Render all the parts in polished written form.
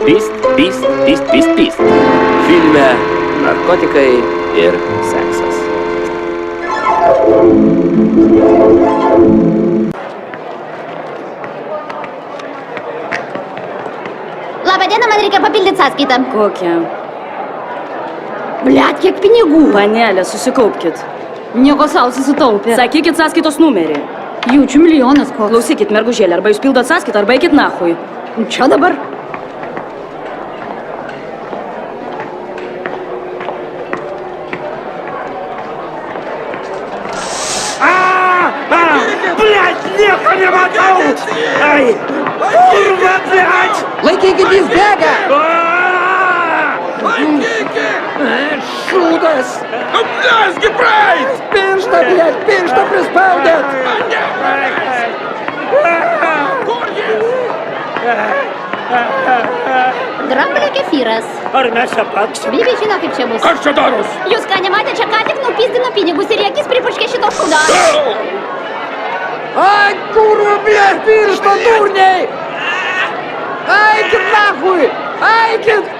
Pyst. Filme narkotikai ir seksas. Labadiena, man reikia papildyti sąskaitą. Kokią? Blet, kiek pinigų. Panelė, susikaupkit. Nieko savo susitaupė. Sakykit sąskaitos numerį. Jaučiu milijonas koks. Klausykit, mergužėlė, arba jūs pildot sąskaitą, arba eikit nahui. Čia dabar. Блядь, nieko nematau! Ai! Kurva, blядь! Laikykitės bėgą! Šūdas! Apleski praeit! Pirštą, blėt, pirštą prispaudėt! Kur jis? Dramblio kefyras. Ar mes čia pat? Bibi žino, kaip čia bus. Kas čia daros? Jūs ką nematė, čia ką tik nupizdino pinigus ir į akis pripuškė šito šūdo. Ai, kurva, blėt, pirštą durniai! Aikit nahui! Aikit!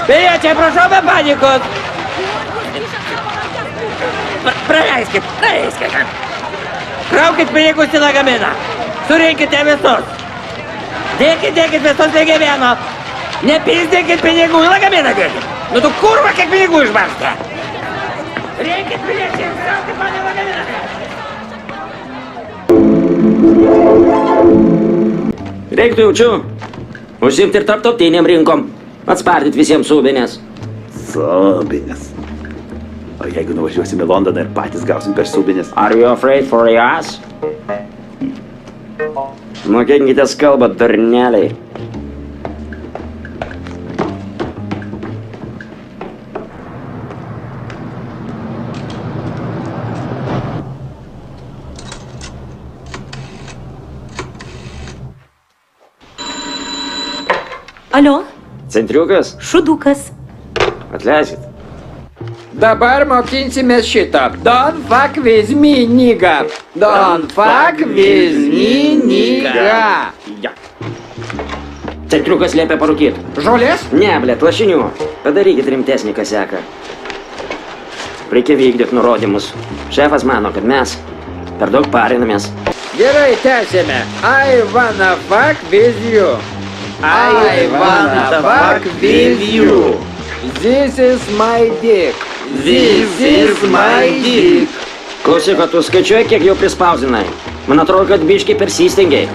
Prijačiai, prašau be panikos! Praleiskit! Kraukit pinigus į lagaminą! Surinkite visus! Dėkit visus lygiai vieno! Nepizdėkit pinigų į lagaminą dėkit! Nu tu kurva, kiek pinigų išbarstė! Rinkit piliečiai, kraukit man į lagaminą! Reiktų jaučiu užsimti ir tarptautiniam rinkom. Atspardyti visiems subinės. Subinės. O jeigu nuvažiuosim į Londoną ir patys gausim per subinės? Are you afraid for us? Mokinkitės kalbą, darneliai. Alio? Centriukas? Šudukas. Atleiskit. Dabar mokinsimės šitą. Don't fuck with me, nigga. Don't fuck with me, nigga. Ja. Centriukas liepia parūkyti. Žolės? Ne, blėt, lašinių. Padarykit rimtesnį kaseką. Reikia vykdyti nurodymus. Šefas mano, kad mes per daug parinamės. Gerai, tęsėme. I wanna fuck with you. I wanna fuck with you. This is my dick. This is my dick. Klausyk, tu skaičiuoji, kiek jau prispausinai. Man atrodo, kad biškiai persistengiai.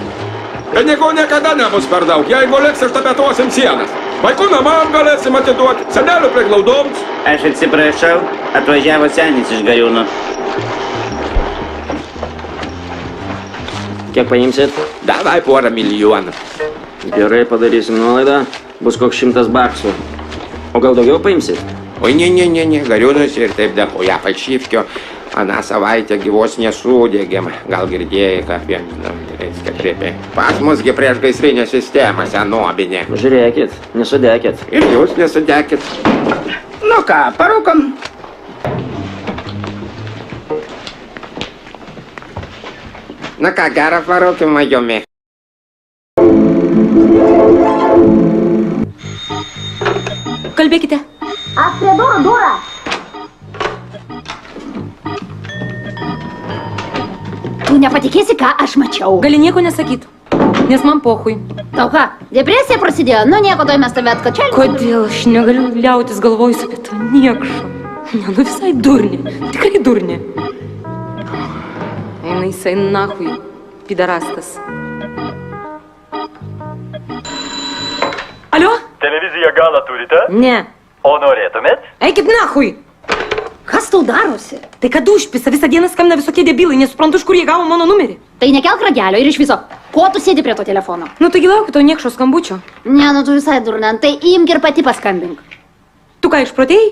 Pinigų niekada nebus per daug, jeigu liks ištapetuosim sienas. Vaikų namam galėsim atiduoti, senelių priglaudoms. Aš atsiprašau, atvažiavo senis iš Gariūno. Kiek paimsit? Davai porą milijonų. Gerai, padarysim nuolaidą. Bus koks 100 baksų. O gal daugiau paimsit? Oi, ne, Gariūnas ir taip dėkoja pašyfkio. Aną savaitę gyvos nesudėgėm. Gal girdėjai, ką apie... Pas musgi prieš gaisrinę sistemą senobinė. Žiūrėkit, nesudėkit. Ir jūs nesudėkit. Nu ką, parūkom. Na ką, gerą parūkim, majumi. Kalbėkite. Aš prie durų. Tu nepatikėsi, ką aš mačiau. Gali nieko nesakyt, nes man pohui. Tau ką, depresija prasidėjo? Nu nieko, toj mes tave atkačialim. Kodėl aš negaliu liautis galvojus apie tą niekšą? Ne, nu visai durni, tikrai durni. Nu, jisai nahui, pidarastas. Alio? Televiziją galą turite? Ne. O norėtumėt? Eikit nahui! Kas tau darosi? Tai kad užpisa, visą dieną skambina visokie debilai, nesuprantu, iš kur jie gavo mano numerį. Tai nekelk ragelio ir iš viso. Ko tu sėdi prie to telefono? Nu, taigi laukiu to niekšo skambučio. Ne, nu tu visai durnan, tai imk ir pati paskambink. Tu ką, išprotėjai?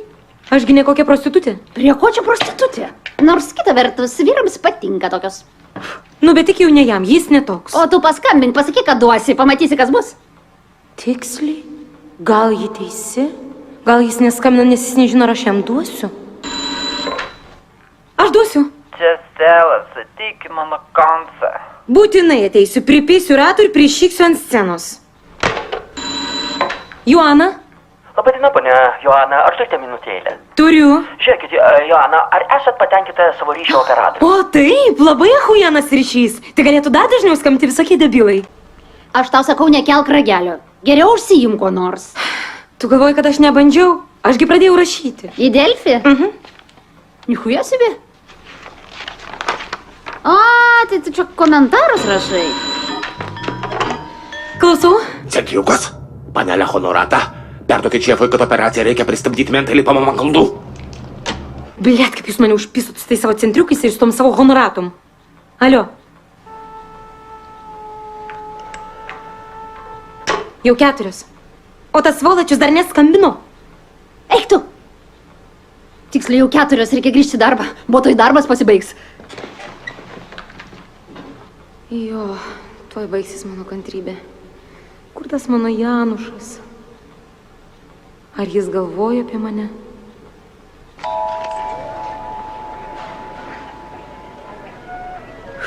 Ašgi ne kokia prostitutė. Prie ko čia prostitutė? Nors kita vertus, vyrams patinka tokios. Nu, bet tik jau ne jam, jis netoks. O tu paskambink, pasakyk, kad duosi, pamatysi, kas bus. Tiksliai? Gal ji teisi? Gal jis neskambina, nes jis nežino, ar aš jam duosiu? Aš duosiu. Čia Stelas, ateik į mano koncą. Būtinai ateisiu, pripėsiu ratų ir prišyksiu ant scenos. Joana? Labadiena, ponia Joana, ar turite minutėlę? Turiu. Žiūrėkit, Joana, ar esat patenkinta savo ryšio operatorių? O taip, labai ahujanas ryšys. Tai galėtų dar dažniau skambinti visokie debilai. Aš tau sakau, nekelk ragelio. Geriau užsijim ko nors. Tu galvoji, kad aš nebandžiau? Ašgi pradėjau rašyti. Į Delfį? Nichuja себе. A, tai tu čia komentarus rašai. Klausau? Centriukas, panelė Honorata, perduokit šefui, kad operaciją reikia pristabdyti mentalį po mano kaldų. Blet, kaip jūs mane užpisot su tai savo centriukais ir su tom savo honoratom. Alio. Jau 4. O tas volačius dar neskambino. Eik tu. Tiksliai jau 4, reikia grįžti į darbą. Bo tai darbas pasibaigs. Jo, tuoj baigsis mano kantrybė. Kur tas mano Janušas? Ar jis galvoja apie mane?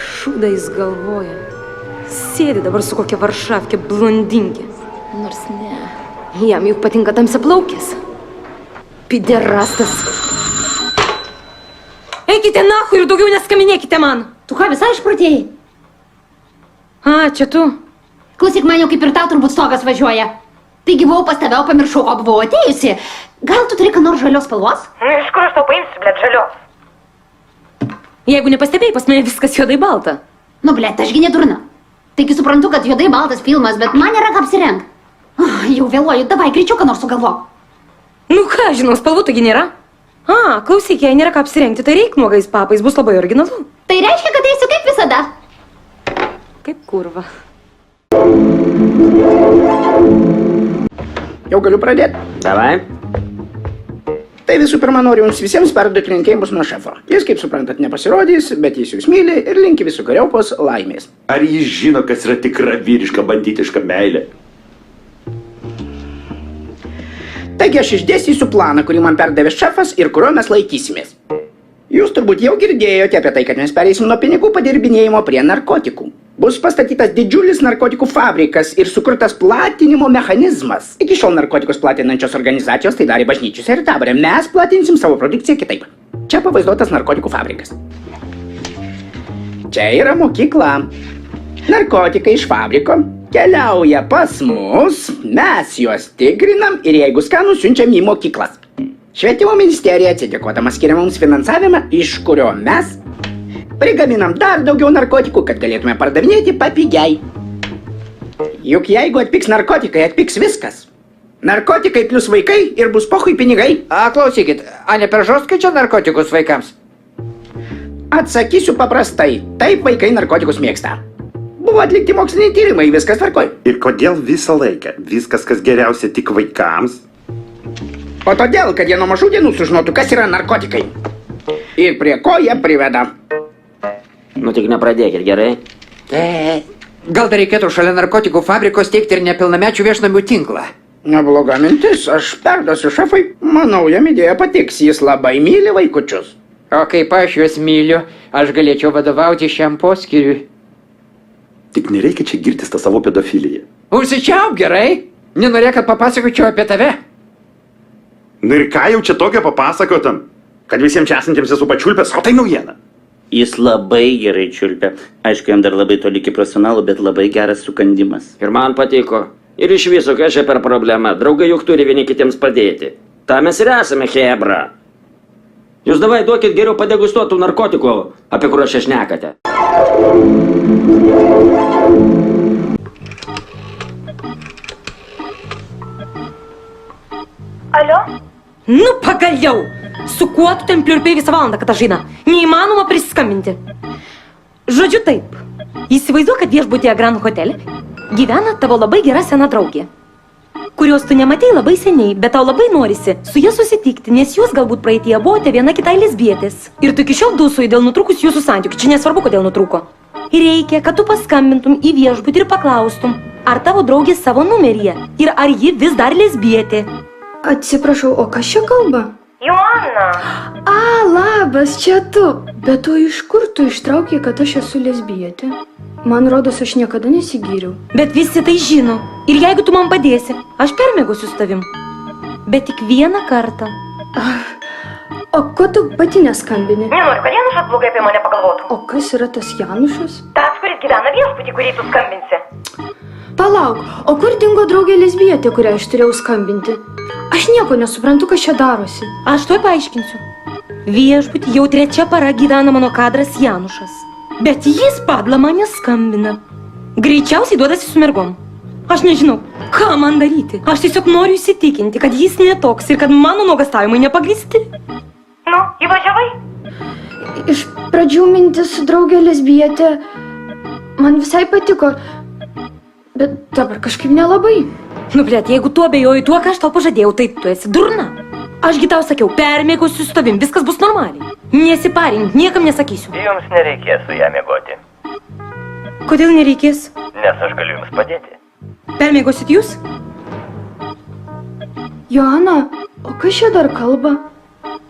Šūda jis galvoja. Sėdi dabar su kokia varšavkė blondinkė. Nors ne. Jam juk patinka tamsiaplaukės. Piderastas. Eikite nahu ir daugiau neskaminėkite man. Tu ką, visai išprotėjai? A, čia tu. Klausyk, man jau kaip ir tau turbūt stogas važiuoja. Taigi buvau pas tave, o pamiršau, o buvau atėjusi. Gal tu turi ką nors žalios spalvos? Iš kur aš tau paimsiu, blet, žalios? Jeigu nepastebėjai, pas mane viskas juodai balta. Nu, blet, ašgi nedurna. Taigi suprantu, kad juodai baltas filmas, bet man nėra ką apsirengt. Jau vėluoju, davai, greičiau ką nors sugalvok. Nu ką, žinau, spalvų taigi nėra. A, klausyk, jei nėra ką apsirengti, tai reik nuogais papais, bus labai originalu. Tai reiškia, kad eisiu kaip visada. Kaip kurva. Jau galiu pradėti. Davai. Tai visų pirma noriu jums visiems perduoti linkėjimus nuo šefo. Jis, kaip suprantat, nepasirodys, bet jis jūs myli ir linki visokeriopos laimės. Ar jis žino, kas yra tikra vyriška banditiška meilė? Taigi aš išdėstysiu planą, kurį man perdavė šefas ir kurio mes laikysimės. Jūs turbūt jau girdėjote apie tai, kad mes pereisim nuo pinigų padirbinėjimo prie narkotikų. Bus pastatytas didžiulis narkotikų fabrikas ir sukurtas platinimo mechanizmas. Iki šiol narkotikus platinančios organizacijos tai darė bažnyčiose ir taborė. Mes platinsim savo produkciją kitaip. Čia pavaizduotas narkotikų fabrikas. Čia yra mokykla. Narkotikai iš fabriko keliauja pas mus, mes juos tikrinam ir jeigu skanų siunčiam į mokyklas. Švietimo ministerija atsidėkodama skiria mums finansavimą, iš kurio mes prigaminam dar daugiau narkotikų, kad galėtume pardavinėti papigiai. Juk jeigu atpigs narkotikai, atpigs viskas. Narkotikai plus vaikai ir bus pohui pinigai. A, klausykit, a ne per žostkai čia narkotikus vaikams? Atsakysiu paprastai, taip vaikai narkotikus mėgsta. Buvo atlikti moksliniai tyrimai, viskas tvarkoj. Ir kodėl visą laiką viskas, kas geriausia tik vaikams? O todėl, kad jie nuo mažų dienų sužinotų, kas yra narkotikai. Ir prie ko jie priveda. Nu tik nepradėkit, gerai? Gal dar reikėtų šalia narkotikų fabrikos teikti ir nepilnamečių viešnamių tinklą? Nebloga mintis, aš perduosiu šefui. Manau, jam idėja patiks, jis labai myli vaikučius. O kaip aš juos myliu, aš galėčiau vadovauti šiam poskyriui. Tik nereikia čia girtis tą savo pedofiliją. Užsičiauk, gerai? Nenorėk, kad papasakočiau apie tave? Na ir ką jau čia tokio papasakotam? Kad visiems čia esantiems esu pačiulpęs, o tai naujiena. Jis labai gerai čiulpia. Aišku, jam dar labai toli iki profesionalų, bet labai geras sukandimas. Ir man patiko. Ir iš viso, kas čia per problema. Draugai juk turi vieni kitiems padėti. Ta mes ir esame, hebra. Jūs davai duokit geriau padegustuotų narkotikų, apie kuriuos čia šnekate. Alio? Nu, pagaliau! Su kuo tu ten pliurpiai visą valandą, Katažina? Neįmanoma prisiskambinti. Žodžiu taip. Įsivaizduok, kad viešbutyje Grand Hotel gyvena tavo labai gera sena draugė, kurios tu nematei labai seniai, bet tau labai norisi su ja susitikti, nes jūs galbūt praeityje buvote viena kitai lesbietės. Ir tu iki šiol dūsuoji dėl nutrūkus jūsų santykių. Čia nesvarbu, kodėl nutrūko. Ir reikia, kad tu paskambintum į viešbutį ir paklaustum, ar tavo draugė savo numeryje ir ar ji vis dar lesbietė. Atsiprašau, o kas čia kalba? Joana! A, labas, čia tu. Bet o iš kur tu ištraukė, kad aš esu lesbietė? Man rodos, aš niekada nesigyriau. Bet visi tai žino. Ir jeigu tu man padėsi, aš permėgosiu su tavim. Bet tik vieną kartą. O ko tu pati neskambini? Nenoriu, kad Janušas blogai apie mane pagalvotų. O kas yra tas Janušas? Tas, kuris gyvena viešbutį, kurį tu skambinsi. Palauk, o kur dingo draugė lesbietė, kurią aš turėjau skambinti? Aš nieko nesuprantu, kas čia darosi. Aš tuoj paaiškinsiu. Viešbutį jau 3 para gyvena mano kadras Janušas. Bet jis padla mane skambina. Greičiausiai duodasi su mergom. Aš nežinau, ką man daryti. Aš tiesiog noriu įsitikinti, kad jis netoks ir kad mano nuogastavimai nepagristi. Nu, įvažiavai? Iš pradžių mintis su draugė lesbietė man visai patiko, bet dabar kažkaip nelabai. Nu, blėt, jeigu tu abejoji tuo, ką aš tau pažadėjau, tai tu esi durna. Ašgi tau sakiau, permėgosiu su tavim, viskas bus normaliai. Nesiparink, niekam nesakysiu. Jums nereikės su ją miegoti, Kodėl nereikės? nes aš galiu jums padėti. Permėgosit jūs? Joana, o kas čia dar kalba?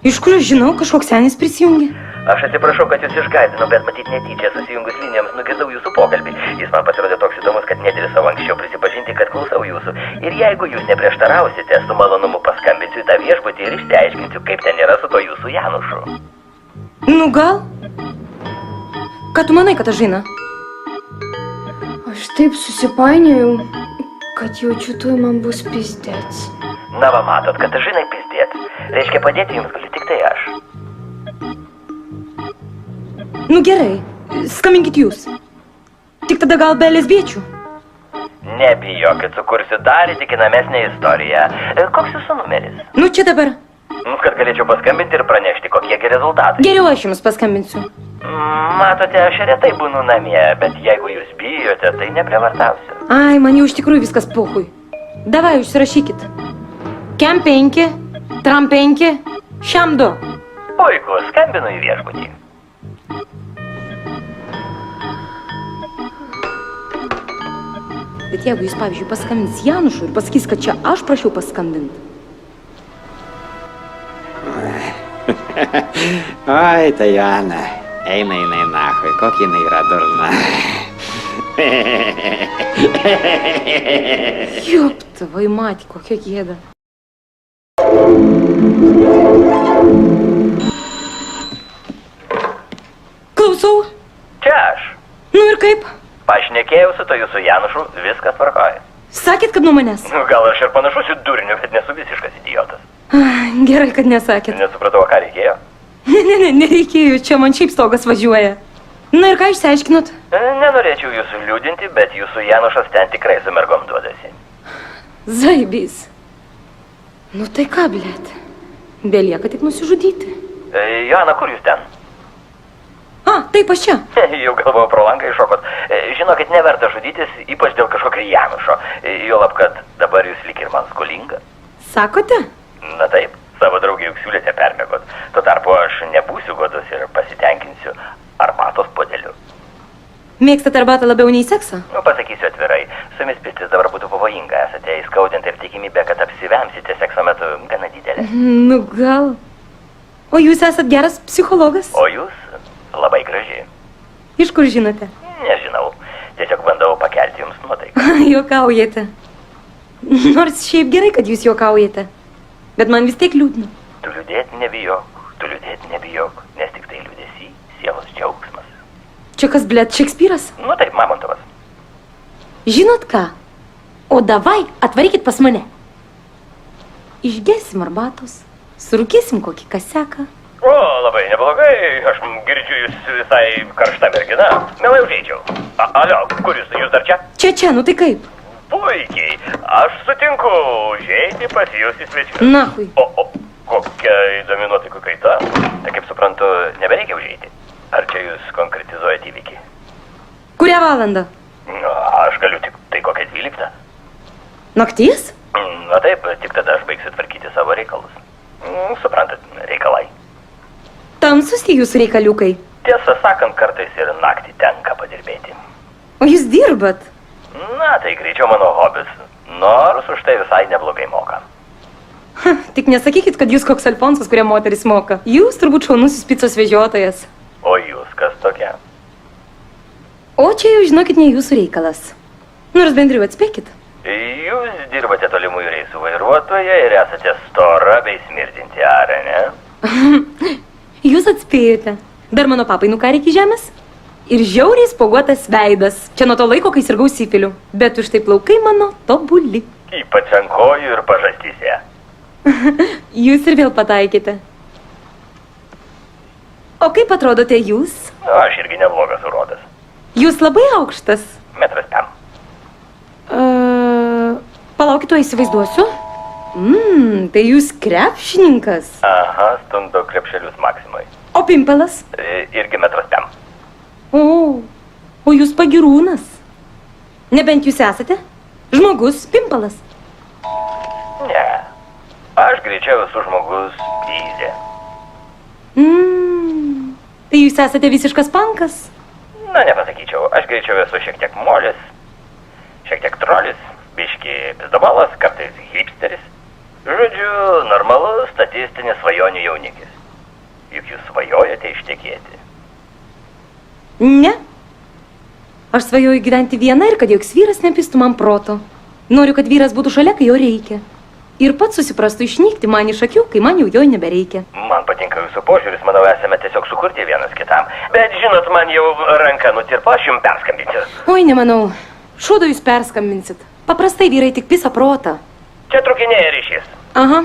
Iš kur aš žinau, kažkoks senis prisijungė. Aš atsiprašau, kad jūs išgąsdinau, bet matyt netyčia susijungus linijoms nugirdau jūsų pokalbį. Jis man pasirodė toks įdomus, kad nedrįsau anksčiau prisipažinti, kad klausau jūsų. Ir jeigu jūs neprieštarausite, su malonumu paskambinsiu į tą viešbutį ir išsiaiškinsiu, kaip ten yra su to jūsų Janušu. Nu gal? Ką tu manai, Katažina? Aš taip susipainiojau, kad jaučiu, tuoj man bus pizdėts. Na va, matot, kad žinai pizdėt. Reiškia, padėti jums galiu tik tai aš. Nu gerai, skambinkit jūs. Tik tada gal be lesbiečių. Nebijokit, sukursiu dar įtikinamesnę istoriją. Koks jūsų numeris? Nu čia dabar. Kad galėčiau paskambinti ir pranešti, kokiegi rezultatai. Geriau aš jums paskambinsiu. Matote, aš retai būnu namie, bet jeigu jūs bijote, tai neprievartausiu. Ai, man jau iš tikrųjų viskas pohui. Davai, užsirašykit. Kem 5, tram 5, šiam 2. Puiku, skambinu į viešbutį. Bet jeigu jis, pavyzdžiui, paskambins Janušui ir pasakys, kad čia aš prašiau paskambinti. Oi, tai Joana, eina jinai nachui, kokia jinai yra durna. Jop, tavai matį, kokia gėda. Klausau. Čia aš. Nu ir kaip? Pašnekėjau su to jūsų Janušu, viskas tvarkoja. Sakėt, kad nuo manęs? Gal aš ir panašus į durnių, bet nesu visiškas idiotas. Gerai, kad nesakėt. Nesupratau, ką reikėjo. Nereikėjo, čia man šiaip stogas važiuoja. Na ir ką išsiaiškinot? Nenorėčiau jūsų liūdinti, bet jūsų Janušas ten tikrai su mergom duodasi. Zaibys. Nu tai ką, blėt? Belieka tik nusižudyti. Joana, kur jūs ten? Taip, aš čia. Jau galvojau pro langą iššokot. Žinokit, neverta žudytis, ypač dėl kažkokio Janušo. Juolab, kad dabar jūs lyg ir man skolinga. Sakote? Na taip, savo draugį juk siūlėte permėgot. Tuo tarpu aš nebūsiu godus ir pasitenkinsiu arbatos puodeliu. Mėgstate arbatą labiau nei seksą? Pasakysiu atvirai, su jumis pistis dabar būtų pavojinga. Esate įskaudinti ir tikimybė, kad apsivemsite sekso metu gana didelė. Nu gal. O jūs esat geras psichologas? O jūs labai graži. Iš kur žinote? Nežinau, tiesiog bandau pakelti jums nuotaiką. Juokaujate. Nors šiaip gerai, kad jūs juokaujate. Bet man vis tiek liūdna. Tu liūdėti nebijok, nes tik tai liūdėsi, sielos džiaugsmas. Čia kas, blėt, Šekspyras? Nu taip, Mamontovas. Žinot ką? O davai, atvarykit pas mane. Išgersim arbatos, surūkėsim kokį kaseką. O, labai neblogai, aš girdžiu jūs visai karšta mergina. Mielai užeičiau. Alio, kur jūs dar čia? Čia, nu tai kaip? Puikiai, aš sutinku užeiti pas jūs į svečius. Nahui. O, kokia įdomi nuotaikų kaita. Tai kaip suprantu, nebereikia užeiti. Ar čia jūs konkretizuojate įvykį? Kurią valandą? Aš galiu tik tai kokią 12. Nakties? Na taip, tik tada aš baigsiu tvarkyti savo reikalus. Suprantat, reikalai. Tamsus tie jūsų reikaliukai. Tiesą sakant, kartais ir naktį tenka padirbėti. O jūs dirbat? Na, tai greičiau mano hobis. Nors už tai visai neblogai moka. Tik nesakykit, kad jūs koks Alfonsas, kurią moteris moka. Jūs turbūt šaunusis picos vežiotojas. O jūs kas tokia? O čia jau žinokit ne jūsų reikalas. Nors bendriau atspėkit. Jūs dirbate tolimųjų reisų vairuotoja ir esate stora bei smirdinti, ar ne? Jūs atspėjote. Dar mano papai nukarė iki žemės. Ir žiauriai spuoguotas veidas. Čia nuo to laiko, kai sirgau sifiliu. Bet už tai plaukai mano tobuli. Ypač ant kojų ir pažastyse. Jūs ir vėl pataikėte. O kaip atrodote jūs? Aš irgi neblogas urodas. Jūs labai aukštas. 1,5 m. Palaukit, to įsivaizduosiu. Tai jūs krepšininkas. Aha, stundo krepšelius Maksimai. O pimpelas? Irgi 1,5 m. O jūs pagirūnas. Nebent jūs esate? Žmogus, pimpalas. Ne. Aš greičiau esu žmogus dyzė. Tai jūs esate visiškas pankas? Na, nepasakyčiau. Aš greičiau esu šiek tiek molis, šiek tiek trolis, biški pizdobalas, kartais hipsteris. Žodžiu, normalus statistinis svajonių jaunikis. Juk jūs svajojate ištekėti. Ne. Aš svajoju gyventi viena ir kad joks vyras nepistų man proto. Noriu, kad vyras būtų šalia, kai jo reikia. Ir pats susiprastų išnykti man iš akių, kai man jau jo nebereikia. Man patinka jūsų požiūris, manau, esame tiesiog sukurti vienas kitam. Bet žinot, man jau ranka nutirpo, aš jums perskambinsiu. Oi, nemanau. Šūdo jūs perskambinsit. Paprastai vyrai tik pisa protą. Čia trukinėja ryšys. Aha.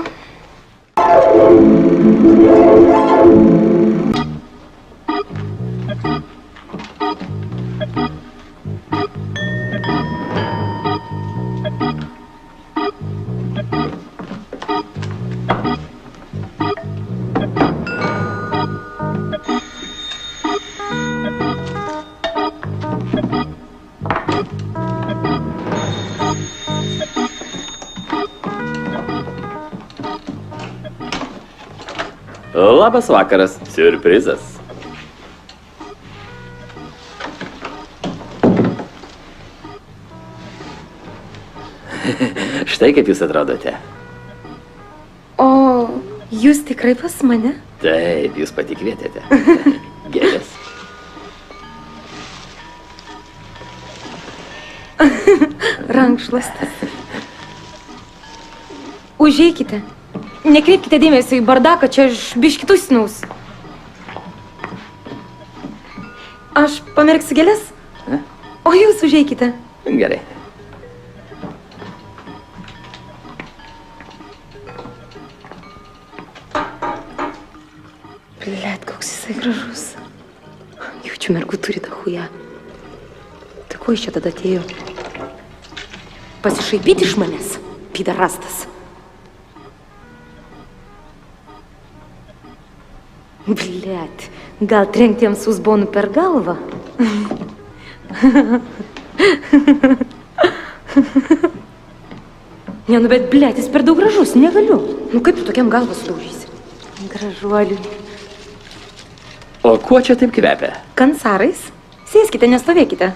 Labas vakaras, siurprizas. Štai kaip jūs atrodote. O jūs tikrai pas mane? Taip, jūs pati kvietėte. Gėlės. Rankšluostis. Užeikite. Nekreipkite dėmesio į bardaką, čia aš biškį tusinaus. Aš pamerksiu gėlės? O jūs užeikite. Gerai. Blet, koks jisai gražus. Jaučiu, mergų turi tą chują. Tai ko iš čia tada atėjo? Pasišaipyti iš manęs, pidarastas. Blet, gal trenkti jam susbonu per galvą? Ne, nu bet blet, jis per daug gražus, negaliu. Nu kaip tu tokiam galvą sudaužysi? Gražuoliui. O kuo čia taip kvepia? Kansarais. Sėskite, nestovėkite.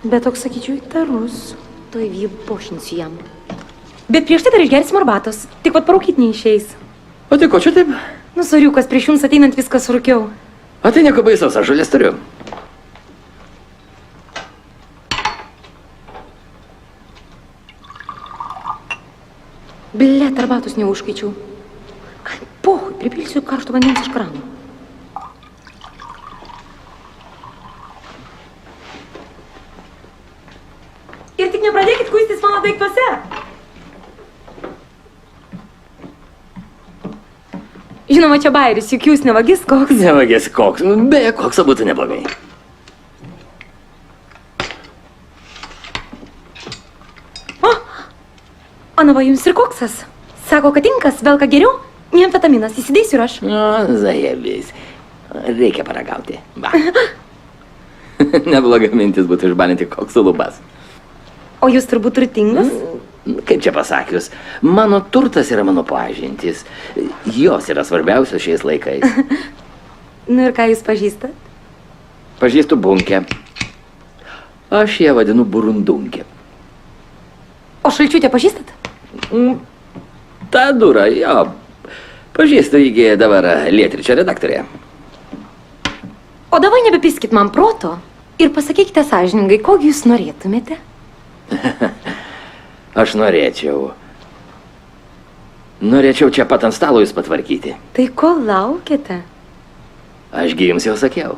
Bet toks, sakyčiau, įtarus. Tuoj vybošinsiu jam. Bet prieš tai dar išgersim arbatos. Tik vat parūkyt neišeis. O tai ko čia taip? Nu, soriukas, prieš jums ateinant viskas surūkiau. O tai nieko baisaus, aš žolės turiu. Blet, arbatos neužkaičiau. Ai, pohui, pripilsiu karšto vandens iš krano. Ir tik nepradėkit kuistis mano daiktuose. Žinoma, čia bairis, juk jūs nevagis koks. Nevagės koks. Beje, koks būtų neblogai. Ana, va jums ir koksas. Sako, kad tinkas, velka geriau, nei amfetaminas. Įsidėsiu ir aš. Zajebės. Reikia paragauti. Va. Nebloga mintis būtų išbalinti koksų lubas. O jūs turbūt turtingas? Kaip čia pasakius, mano turtas yra mano pažintys. Jos yra svarbiausios šiais laikais. Nu ir ką jūs pažįstat? Pažįstu bunkę. Aš ją vadinu burundunkę. O Šalčiūtę pažįstat? Ta dura, jo. Pažįstu, jį dabar Lietričio redaktorė. O davai nebepiskit man proto ir pasakykite sąžiningai, kokį jūs norėtumėte. Aš norėčiau čia pat ant stalo jūs patvarkyti. Tai ko laukiate? Ašgi jums jau sakiau.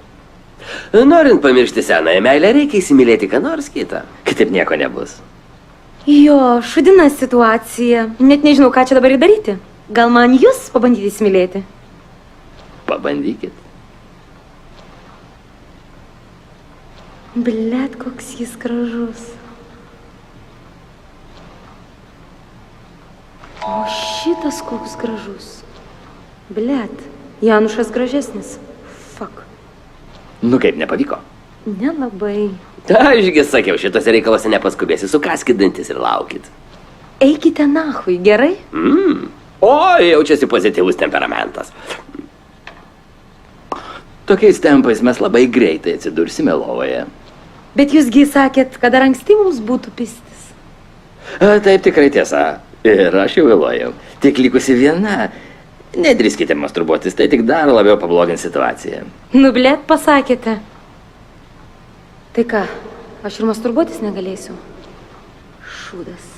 Norint pamiršti senąją meilę, reikia įsimylėti ką nors kitą. Kitaip nieko nebus. Jo, šudina situacija. Net nežinau, ką čia dabar daryti. Gal man jūs pabandyti įsimylėti? Pabandykit. Blet, koks jis gražus. O šitas koks gražus. Blet, Janušas gražesnis. Fuck. Nu kaip, nepavyko? Nelabai. Ašgi sakiau, šitose reikalose nepaskubėsi, sukaskit dantis ir laukit. Eikite nahui, gerai? O, jaučiasi pozityvus temperamentas. Tokiais tempais mes labai greitai atsidursime lovoje. Bet jūsgi sakėt, kad dar anksti mums būtų pistis. Taip tikrai tiesa. Ir aš jau vėluoju. Tik likusi viena. Nedrįskite masturbuotis, tai tik dar labiau pablogins situaciją. Nu, blet, pasakėte. Tai ką, aš ir masturbuotis negalėsiu? Šūdas.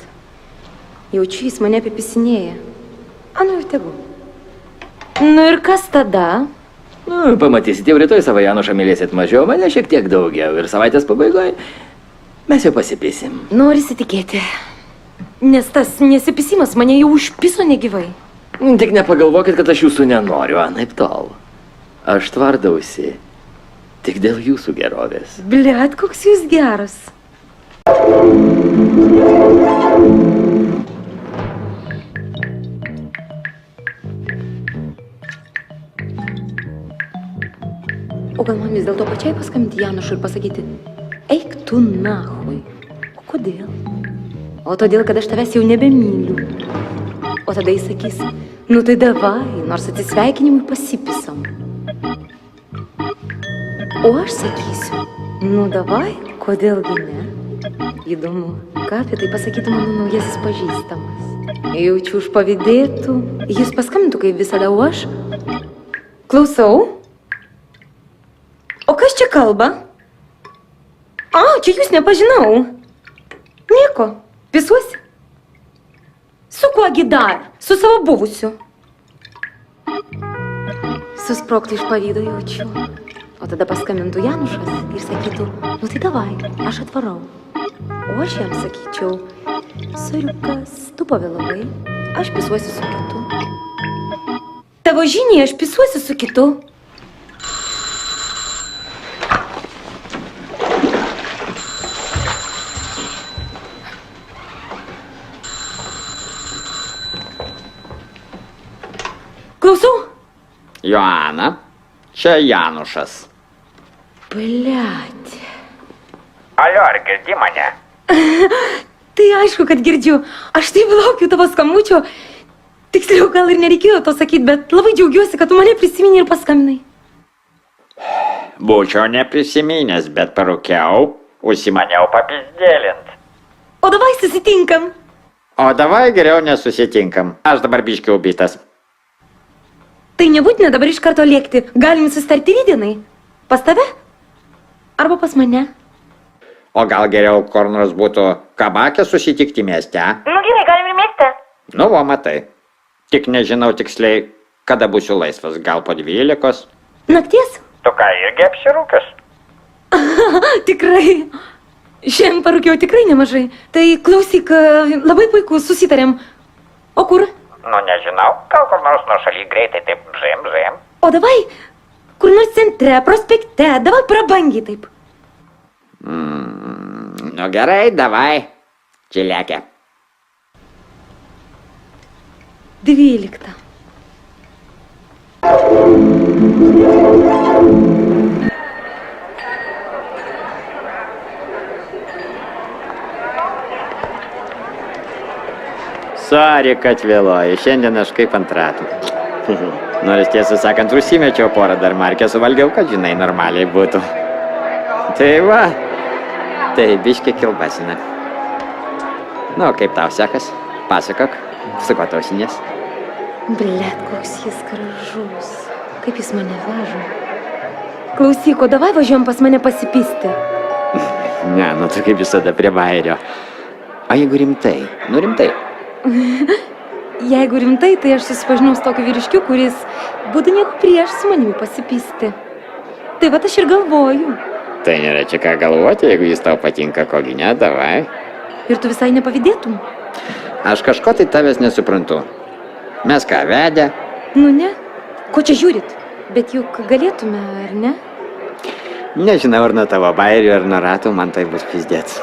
Jaučiu, jis mane apipisinėja. Anu ir tegu. Nu ir kas tada? Nu, pamatysit, jau rytoj savo Janušą mylėsit mažiau, mane šiek tiek daugiau. Ir savaitės pabaigoje mes jau pasipisim. Norisi tikėti. Nes tas nesipisimas mane jau užpiso negyvai. Tik nepagalvokit, kad aš jūsų nenoriu, anaip tol. Aš tvardausi. Tik dėl jūsų gerovės. Blet, koks jūs geras. O gal man vis dėlto pačiai paskambinti Janušui ir pasakyti, eik tu nahui. O kodėl? O todėl, kad aš tavęs jau nebemyliu. O tada jis sakys, nu tai davai, nors atsisveikinimui pasipisam. O aš sakysiu, nu davai, kodėlgi ne? Įdomu, ką apie tai pasakytų mano naujasis pažįstamas. Jaučiu užpavydėtų, jis paskambintų kaip visada, o aš... Klausau? O kas čia kalba? A, čia jūs nepažinau. Nieko, pisuosi? Su kuogi dar? Su savo buvusiu. Susprogti iš pavydo jaučiu. O tada paskambintų Janušas ir sakytų, nu tai davai, aš atvarau. O aš jam sakyčiau, soriukas, tu pavėlavai, aš pisuosiu su kitu. Tavo žiniai, aš pisuosiu su kitu. Klausau? Joana, čia Janušas. Blet. Alio, ar girdi mane? Tai aišku, kad girdžiu. Aš taip laukiu tavo skambučio. Tiksliau, gal ir nereikėjo to sakyti, bet labai džiaugiuosi, kad tu mane prisiminė ir paskambinai. Būčiau neprisiminęs, bet parūkiau, užsimaniau papizdėlint. O davai susitinkam. O davai geriau nesusitinkam. Aš dabar biškiau bitas. Tai nebūtina dabar iš karto lėkti. Galim susitarti rydienai. Pas tave? Arba pas mane. O gal geriau kur nors būtų kabakė susitikti mieste? Nu gerai, galim ir mieste. Nu, va, matai. Tik nežinau tiksliai, kada būsiu laisvas. Gal po 12? Nakties? Tu ką, irgi apsirūkęs? Tikrai. Šiandien parūkiau tikrai nemažai. Tai klausyk, labai puiku, susitarėm. O kur? Nu, nežinau, gal kur nors nuo šaly greitai taip bžim. O davai, kur nors centre, prospekte, davai prabangiai taip. Nu gerai, davai. Čiliakė. 12. Sorry, kad vėluoju. Šiandien aš kaip ant ratų. Nors tiesą sakant, užsimečiau porą dar markę suvalgiau, kad žinai, normaliai būtų. Tai va. Tai biškį kilbasina. Nu, kaip tau sekas? Pasakok, su ko tausinės? Blet, koks jis gražus. Kaip jis mane veža. Klausyk, o davai važiuojam pas mane pasipisti. Ne, nu tu kaip visada prie bairio. O jeigu rimtai? Nu rimtai. Jeigu rimtai, tai aš susipažinau su tokiu vyriškiu, kuris būtų nieko prieš su manimi pasipisti. Tai va aš ir galvoju. Tai nėra čia ką galvoti, jeigu jis tau patinka, kogi ne, davai. Ir tu visai nepavydėtum? Aš kažko tai tavęs nesuprantu. Mes ką, vedę? Nu ne, ko čia žiūrit? Bet juk galėtume, ar ne? Nežinau, ar nuo tavo bairio, ar nuo ratų, man tai bus pizdėts.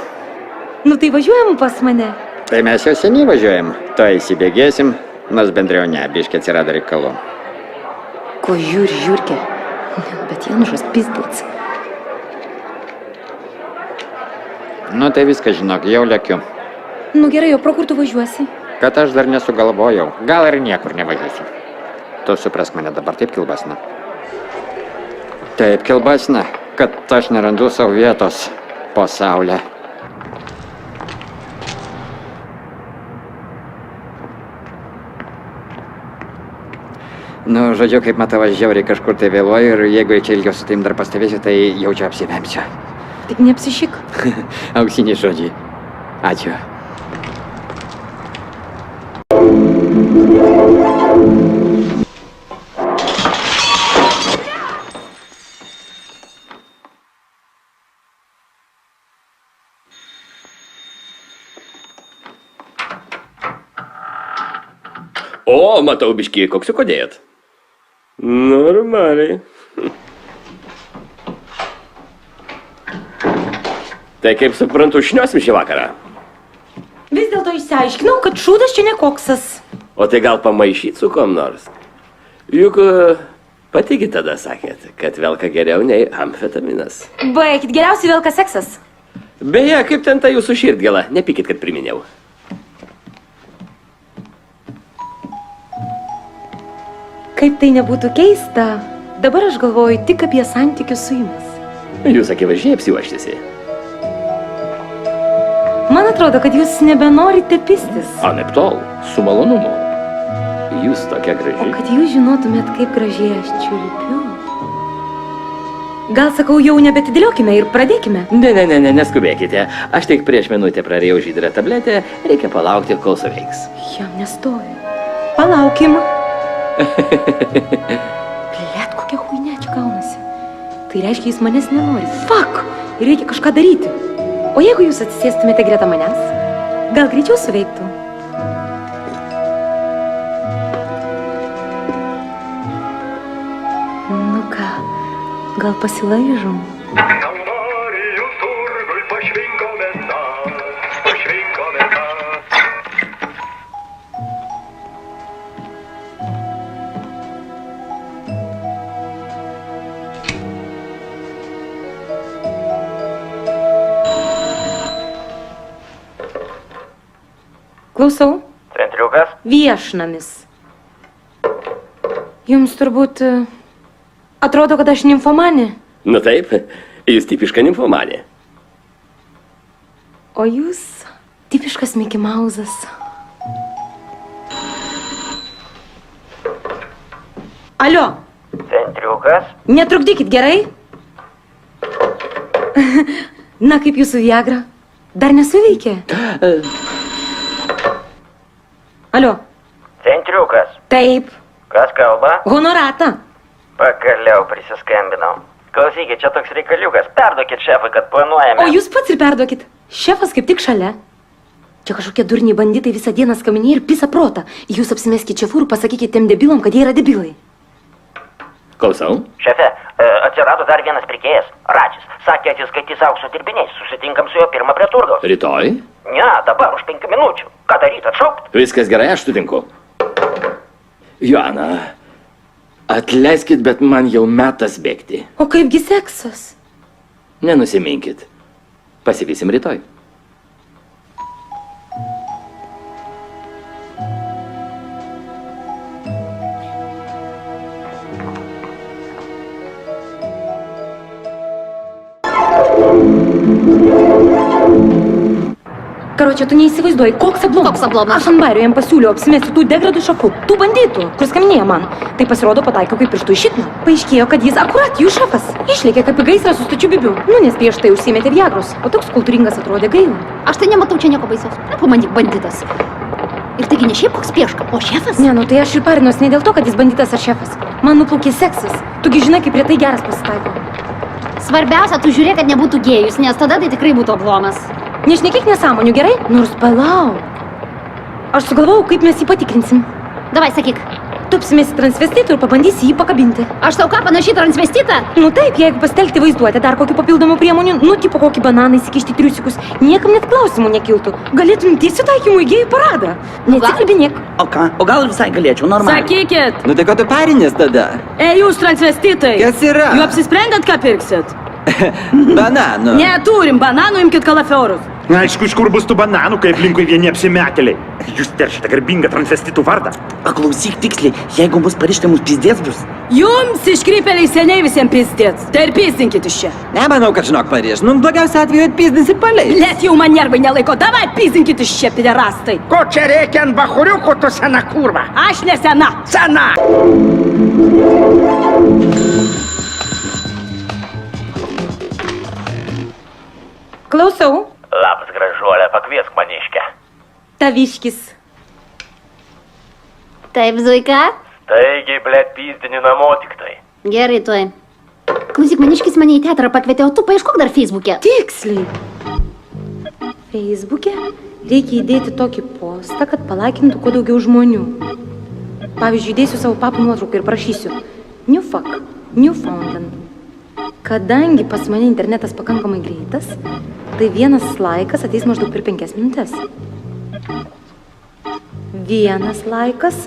Nu tai važiuojam pas mane. Tai mes jau seniai važiuojam, to įsibėgėsim, nors bendriau ne, biškį atsirado reikalų. Ko žiūri, žiūrkė? Bet Janušas pizdėts. Nu tai viską žinok, jau lėkiu. Nu gerai, o pro kur tu važiuosi? Kad aš dar nesugalvojau, gal ir niekur nevažiuosiu. Tu suprask mane dabar taip kilbasina. Taip kilbasina, kad aš nerandu savo vietos po saulę. Nu, žodžiu, kaip matau, aš žiauriai kažkur tai vėluoju ir jeigu čia ilgiau su taim dar pastovėsiu, tai jaučiu apsivemsiu. Tik neapsišyk. Auksiniai žodžiai. Ačiū. O, matau biškį, koksiuko dėjot. Normaliai. Tai kaip suprantu, šniosim šį vakarą. Vis dėlto išsiaiškinau, kad šūdas čia ne koksas. O tai gal pamaišyt su kom nors? Juk patigi tada sakėt, kad velka geriau nei amfetaminas. Baikit, geriausiai velka seksas. Beje, kaip ten ta jūsų širdgėla, nepykit, kad priminėjau. Kaip tai nebūtų keista, dabar aš galvoju tik apie santykius su jumis. Jūs akivaizdžiai apsiuoštėsi. Man atrodo, kad jūs nebenorite pistis. Anaiptol, su malonumu. Jūs tokia graži. O kad jūs žinotumėt, kaip gražiai aš čiulpiu. Gal sakau, jau nebetidėliokime ir pradėkime. Ne, neskubėkite. Aš tik prieš minutę prarėjau žydrę tabletę, reikia palaukti, kol suveiks. Jam nestovi. Palaukim. Blet, kokia huinė čia gaunasi. Tai reiškia, jis manęs nenori. Fuck! Reikia kažką daryti. O jeigu jūs atsisėstumėte greta manęs, gal greičiau suveiktų? Nu ką, gal pasilaižom? Klausau. Centriukas? Viešnamis. Jums turbūt atrodo, kad aš nimfomanė. Nu taip, jūs tipiška nimfomanė. O jūs tipiškas Mickey Mouse'as. Alio. Centriukas? Netrukdykit, gerai? Na, kaip jūsų Viagra? Dar nesuveikė? Alio. Centriukas? Taip. Kas kalba? Honorata. Pagaliau prisiskambinau. Klausykit, čia toks reikaliukas. Perduokit šefui, kad planuojame. O jūs pats ir perduokit. Šefas kaip tik šalia. Čia kažkokie durniai banditai visą dieną skaminė ir pisa protą. Jūs apsimeskite šefu ir pasakykite tiem debilam, kad jie yra debilai. Klausau. Šefe, atsirado dar vienas pirkėjas, Radžis. Sakė, atsiskaitys aukso dirbiniais. Susitinkam su juo pirmą prie turgaus. Rytoj? Ne, dabar už 5 minučių. Ką daryti, atšaukt? Viskas gerai, aš sutinku. Joana, atleiskit, bet man jau metas bėgti. O kaipgi seksas? Nenusiminkit. Pasivysim rytoj. Karočią, tu neįsivaizduoji, koks ablomas. Koks ablomas? Aš ant bairio jam pasiūliau apsimesti tų degradų šafu, tų bandytų, kur skaminėja man. Tai pasirodo pataikiau kaip pirštų iš šikną. Paaiškėjo, kad jis akurat jų šefas. Išlėkė kaip į gaisrą su stačiu bibiu. Nu, nes prieš tai užsimetė viagros, o toks kultūringas atrodė gaila. Aš tai nematau čia nieko baisaus. Na, pamandyk, banditas. Ir taigi ne šiaip koks pieška, o šefas? Ne, nu tai aš ir parinuos ne dėl to, kad jis banditas ar šefas. Man nuplaukė seksas. Tugi žinai, kaip retai geras pasitaiko. Svarbiausia, tu žiūrėk, kad nebūtų gėjus, nes tada tai tikrai būtų ablomas. Nešnekėk nesąmonių, gerai? Nors palauk. Aš sugalvojau, kaip mes jį patikrinsim. Davai, sakyk. Tu apsimesi transvestitų ir pabandysi jį pakabinti. Aš tau ką, panašiai transvestitą? Nu taip, jeigu pastelgti vaizduotę dar kokį papildomų priemonių, nu tipo kokį bananą įsikišti triusikus, niekam net klausimų nekiltų. Galėtum tiesiu taikymų į gėjų paradą. Neatsikalbinėk. O gal visai galėčiau, normaliai. Sakykit. Nu tai ko tu parinės tada? Jūs transvestitai. Kas yra? Jau apsisprendėt, ką pirksit? Bananų. Neturim bananų, imkit kalafiorus. Aišku, iš kur bus tų bananų, kai aplinkui vieni apsimetėliai. Jūs teršite garbingą transvestitų vardą. Klausyk tiksliai, jeigu mus parišti, mums pizdės bus. Jums iškrypėliai seniai visiems pizdėts. Tai ir pizdinkit iš čia. Nemanau, kad žinok pariš. Nu, blogiausia atveju atpizdinsi paleis. Let jau man nervai nelaiko. Davai pizdinkit iš čia, piderastai. Ko čia reikia ant bachuriukų, tu sena kurva? Aš ne sena. Sena. Klausau. Labas, gražuolė, pakviesk maniškę. Taviškis. Taip, Zuika? Taigi, blėt, pizdini namo tik tai. Gerai, tuoj. Klausyk, maniškis mane į teatrą pakvietė, o tu paieškok dar Facebook'e. Tiksliai. Facebook'e reikia įdėti tokį postą, kad palaikintų kuo daugiau žmonių. Pavyzdžiui, įdėsiu savo papų nuotrauką ir prašysiu New fuck, Newfoundland. Kadangi pas mane internetas pakankamai greitas, tai vienas laikas ateis maždaug per 5 minutės. Vienas laikas.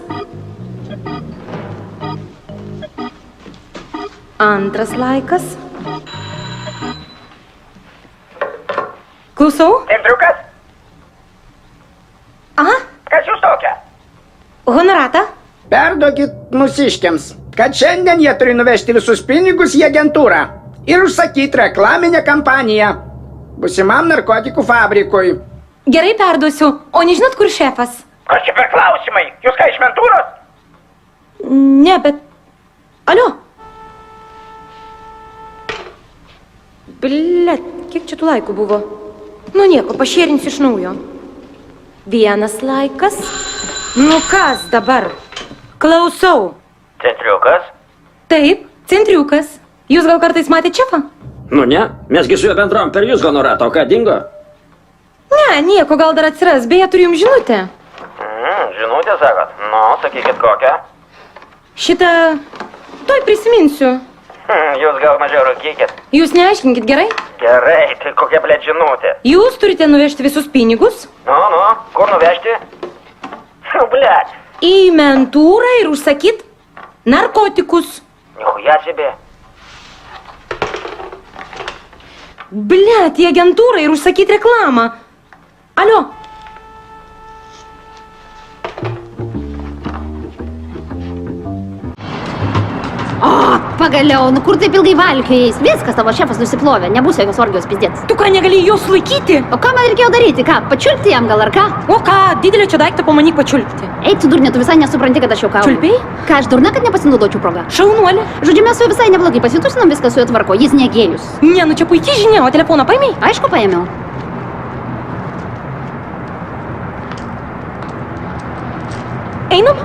Antras laikas. Klausau? Centriukas? Aha. Kas jūs tokia? Honoratą? Perduokit mūsiškiams, kad šiandien jie turi nuvežti visus pinigus į agentūrą ir užsakyti reklaminę kampaniją būsimam narkotikų fabrikui. Gerai, perduosiu. O nežinot, kur šefas? Kas čia per klausimai? Jūs ką iš mentūros? Ne, bet... Alio? Blet, kiek čia tų laikų buvo? Nu nieko, pašėrinsiu iš naujo. Vienas laikas. Nu kas dabar? Klausau. Centriukas? Taip, centriukas. Jūs gal kartais matėte šefą? Nu ne, mesgi su juo bendrom per jūs honoratą, o ką dingo? Ne, nieko, gal dar atsiras. Beje, turiu jums žinutę. Žinutė, sakot? Nu, sakykit kokią. Šitą... Tuoj prisiminsiu. Jūs gal mažiau rūkykit. Jūs neaiškinkit, gerai? Gerai, tai kokia blėt žinutė? Jūs turite nuvežti visus pinigus? Nu, kur nuvežti? Blėt. Į mentūrą ir užsakyt narkotikus. Nichuja себе. Blet, į agentūrą ir užsakyt reklamą. Alio. O, pagaliau, nu kur taip ilgai valkiais? Viskas, tavo šefas nusiplovė, nebus jokios orgijos pizdėts. Tu ką, negali jos laikyti? O ką man reikėjo daryti? Ką, pačiulpti jam gal ar ką? O ką, didelio čia daiktą pamanyk pačiulpti. Ei, tu durnė, tu visai nesupranti, kad aš jau kauju. Čiulpiai? Ką, aš durna, kad nepasinaudočiau progą? Šaunuolė. Žodžiu, mes su juo visai neblogai pasitusinom, viską su juo tvarko, jis negėjus. Ne, nu čia puikiai žinia, o telefoną paėmei? Aišku, paėmiau. Einam?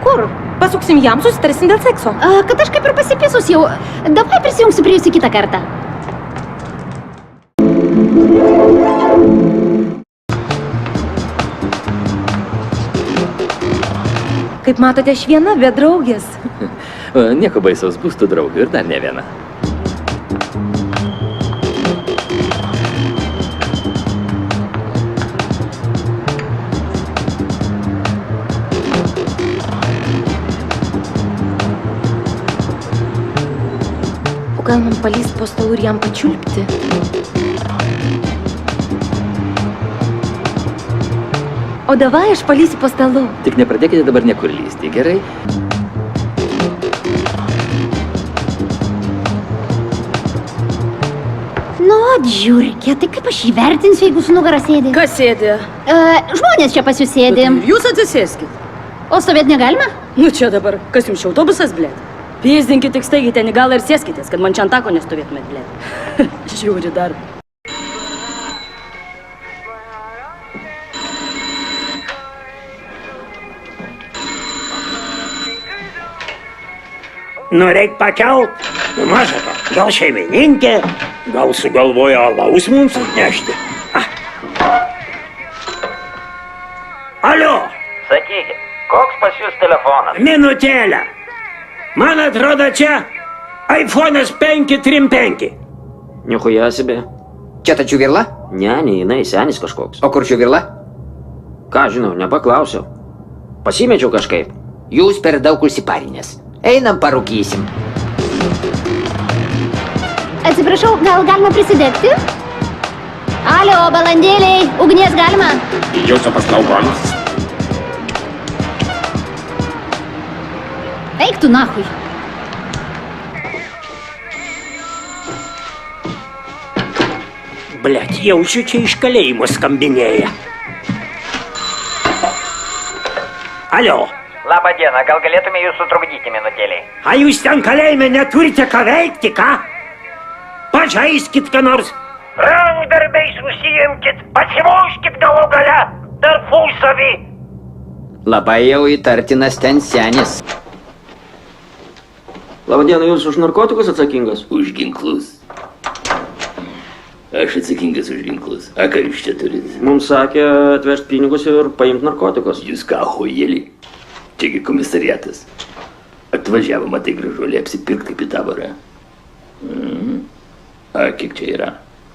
Kur? Pasuksim jam, susitarsim dėl sekso. Kad aš kaip ir pasipisus jau. Davai prisijungsiu prie jūsų kitą kartą. Kaip matote, aš viena be draugės. Nieko baisaus, bus tų draugių ir dar ne viena. O gal man palyst po stalu ir jam pačiulpti? O davai aš palysiu po stalu. Tik nepradėkite dabar niekur lysti, gerai? Nu, žiūrėkė, tai kaip aš įvertinsiu, jeigu su nugara sėdi? Kas sėdi? Žmonės čia pas jūs sėdi. Jūs atsisėskit. O stovėt negalima? Nu čia dabar, kas jums čia autobusas, blėt? Pėsdinkit tik staigiai ten į galą ir sėskitės, kad man čia ant tako nestovėtumėt, blėt. Žiūri dar. Nu, reik pakelt. Nu, maža to, gal šeimininkė, gal sugalvojo alaus mums atnešti. Alio, Sakykit, koks pas jūs telefonas? minutėlę. Man atrodo čia iPhone'as 535. Nichuja себе. Čia ta čiuvirla? Ne, ne, jinai senis kažkoks. O kur čiuvirla? Ką žinau, nepaklausiau. Pasimečiau kažkaip. Jūs per daug užsiparinės. Einam parūkysim. Atsiprašau, gal galima prisidegti? Alio, balandėliai, ugnies galima? Jūsų paslaugoms. Eik tu nahui. Blet, jaučiu čia iš kalėjimo skambinėja. Alio. Labą dieną, gal galėtume jūs sutrukdyti minutėlį? A jūs ten kalėjime neturite ką veikti, ką? Pažaiskit ką nors. Rankdarbiais užsiimkit, pasimuškit galų gale, tarpusavį. Labai jau įtartinas ten senis. Labadiena, jūs už narkotikus atsakingas? Už ginklus. Aš atsakingas už ginklus. A ką jūs čia turit? Mums sakė atvežti pinigus ir paimti narkotikus. Jūs ką, hojėlį? Čiagi komisariatas. Atvažiavo, matai, gražuolė, apsipirkti kaip į taborą. A kiek čia yra?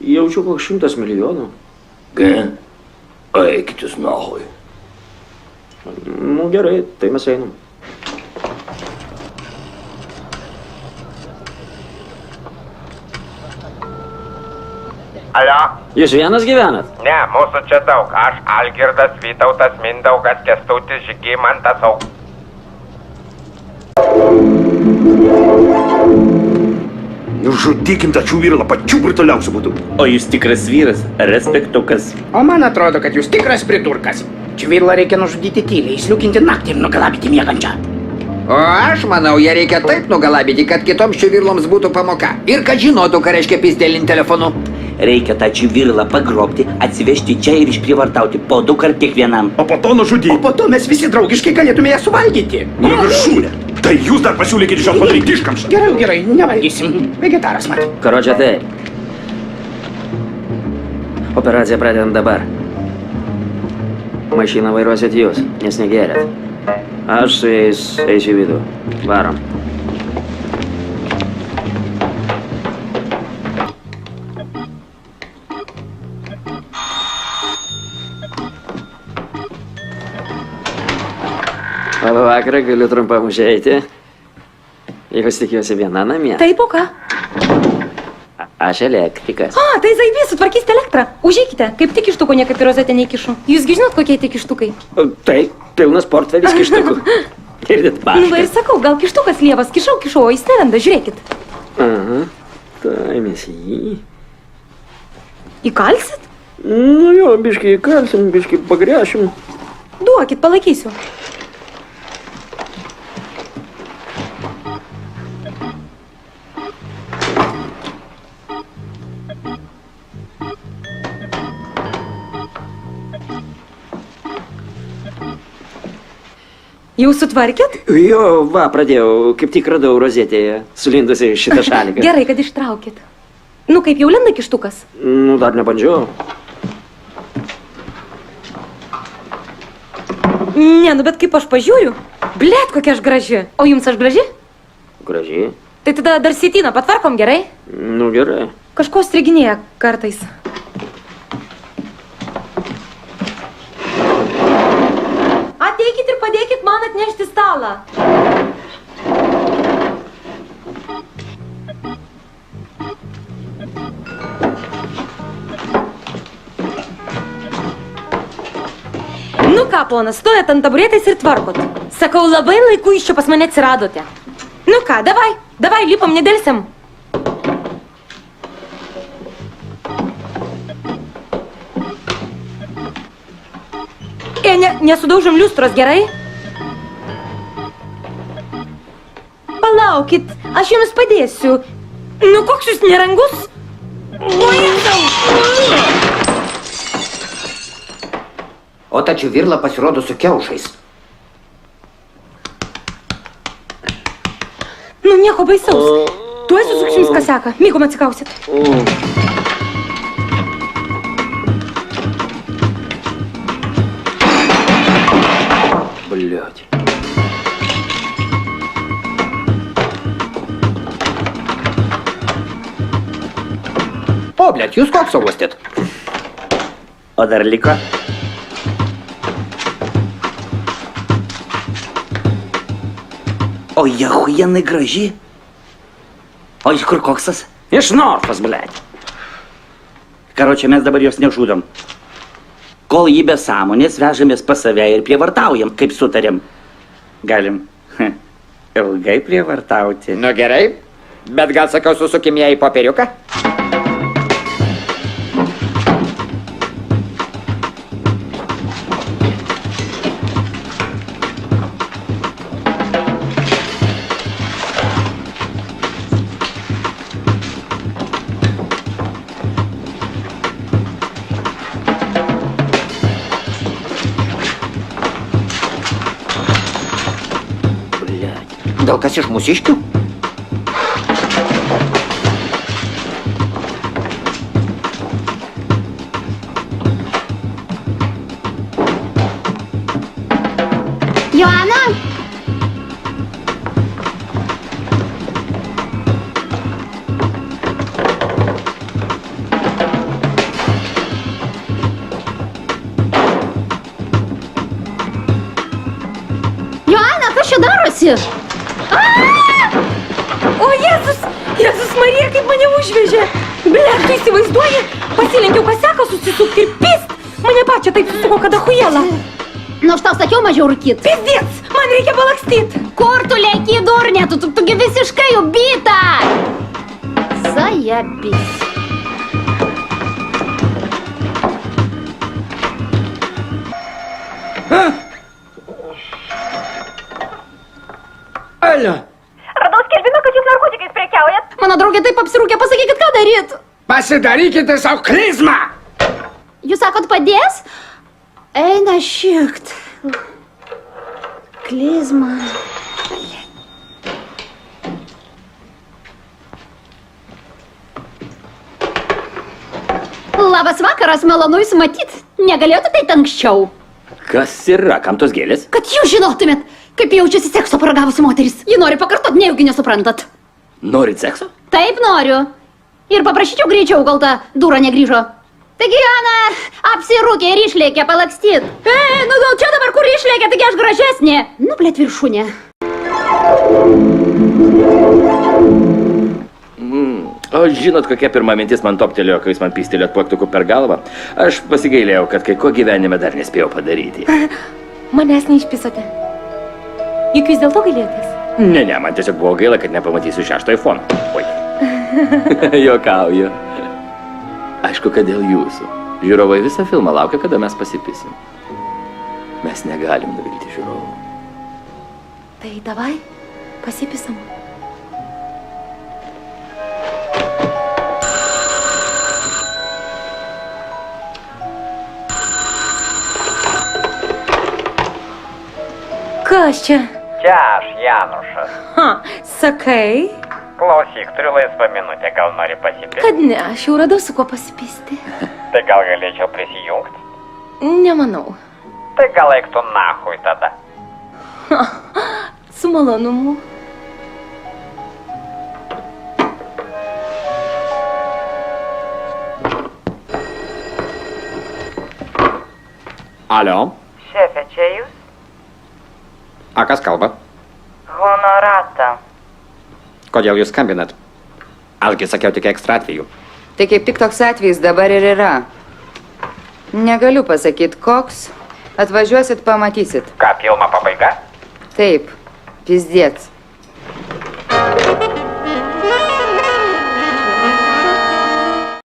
Jaučiu koks 100 milijonų. Ką? O eikit jūs nahui. Nu gerai, tai mes einam. Alio? Jūs vienas gyvenat? Ne, mūsų čia daug. Aš Algirdas, Vytautas, Mindaugas, Kęstutis, Žygimantas, Nužudykim tą čiuvirlą pačiu brutaliausiu būdu. O jūs tikras vyras, respektukas. O man atrodo, kad jūs tikras pridurkas. Čivirlą reikia nužudyti tyliai, įsliukinti naktį ir nugalabyti miegančią. O aš manau, ją reikia taip nugalabyti, kad kitoms čiuvirloms būtų pamoka. Ir kad žinotų, ką reiškia pizdėlint telefonu. Reikia tą čivirlą pagrobti, atsivežti čia ir išprievartauti po 2 kart kiekvienam. O po to nužudyti. O po to mes visi draugiškai galėtume ją suvalgyti. Nu, viršūnė. Tai jūs dar pasiūlykite iš jos padaryti iškamšą. Gerai, gerai, nevalgysim. Vegetaras, mat. Karočią tai. Operaciją pradedam dabar. Mašiną vairuosit jūs, nes negerėt. Aš su jais eisiu į vidų. Varom. Labą vakarą, galiu trumpam užeiti. Jūs tikiuosi viena namie. Taip, o ką? Aš elektrikas. A, tai zaibys, sutvarkysite elektrą. Užeikite, kaip tik kištuko niekaip į rozetę neįkišu. Jūsgi žinot, kokie tie kištukai? Taip, pilnas portfelis kištukų. Girdit, Nu, va ir paškas. sakau, gal kištukas lievas, kišau, o jis neranda, žiūrėkit. Aha, tai mes jį. Įkalsit? Nu jo, biškai įkalsim, biškai pagręšim. Duokit, palaikysiu. Jau sutvarkėt? Jo, va, pradėjau, kaip tik radau rozetėje, sulindusi šitą šaliką. Gerai, kad ištraukėt. Nu, kaip jau lenda kištukas? Nu, dar nebandžiau. Ne, nu bet kaip aš pažiūriu, blėt, kokia aš graži. O jums aš graži? Gražiai. Tai tada dar sietyną patvarkom gerai? Nu, gerai. Kažko striginėja kartais. Ateikit ir padėkit man atnešti stalą. Nu ką, ponas, stojat ant taburetės ir tvarkot. Sakau, labai laiku iš čia pas mane atsiradote. Nu ką, davai, lipam, nedelsiam. Nesudaužom liustros, gerai? Palaukit, aš jums padėsiu. Nu, koks jūs nerangus? O, Jėzau! O tačiau virla pasirodo su kiaušais. Nu, nieko baisaus. Tuoj susuksim jums kaseką. Mygom atsikausit. Блядь. O, blėt, jūs koksą uostėt? O dar liko? O jie huienai graži. O iš kur koksas? Iš Norfos, blėt. Karočią, mes dabar jos nežudom. Kol jį be sąmonės vežamės pas save ir prievartaujam, kaip sutarėm. Galim ilgai prievartauti. Nu gerai, bet gal sakau susukim ją į popieriuką? Gal kas iš mūsiškių? Joana? Joana, kas čia darosi? O, Jėzus Marija, kaip mane užvežė. Blėt, tu įsivaizduoji? Pasilenkiau kaseką susisukti ir pist. Mane pačią taip susuko, kada hujela. Nu, aš tau sakiau mažiau rūkyt. Pizdėts, man reikia palakstyt. Kur tu lėki, durnė? Tu visiškai ubita. Zajabis. Alio. Radau skelbimą, kad jūs narkotikais prekiaujat. Mano draugė taip apsirūkė, pasakykit, ką daryt. Pasidarykite savo klizmą. Jūs sakot, padės? Eina šikt. Klizma. Labas vakaras, malonu jūs matyt. Negalėtų tai anksčiau. Kas yra, kam tos gėlės? Kad jūs žinotumėt, kaip jaučiasi sekso paragavusi moteris. Ji nori pakartot, nejaugi nesuprantat. Norit sekso? Taip noriu. Ir paprašyčiau greičiau, kol ta dūra negrįžo. Taigi, Ana, apsirūkė ir išlėkė palakstyt. Nu čia dabar kur išlėkė, taigi aš gražesnė. Nu, blėt, viršūnė. O žinot, kokia pirma mintis man toptelėjo, kai jūs man pystelėt plaktuku per galvą? Aš pasigailėjau, kad kai ko gyvenime dar nespėjau padaryti. Manęs neišpisote. Juk vis dėlto gailėtės. Ne, man tiesiog buvo gaila, kad nepamatysiu 6 iPhone. Oi. Juokauju. Aišku, kad dėl jūsų. Žiūrovai visą filmą laukia, kada mes pasipisim. Mes negalim nuvilti žiūrovų. Tai davai, pasipisam. Kas čia? Čia aš, Janušas. Sakai? Klausyk, turiu laisvą minutę, gal nori pasipilti? Kad ne, aš jau radau su kuo pasipisti. Tai gal galėčiau prisijungti? Nemanau. Tai gal eiktų nahui tada. Su malonumu. Alio, Šefė, čia jūs? a kas kalba? Honorata. Kodėl jūs skambinat? Ašgi sakiau tik ekstra atveju. Tai kaip tik toks atvejis dabar ir yra. Negaliu pasakyti koks. Atvažiuosit, pamatysit. Ką, filmo pabaiga? Taip, pizdiec.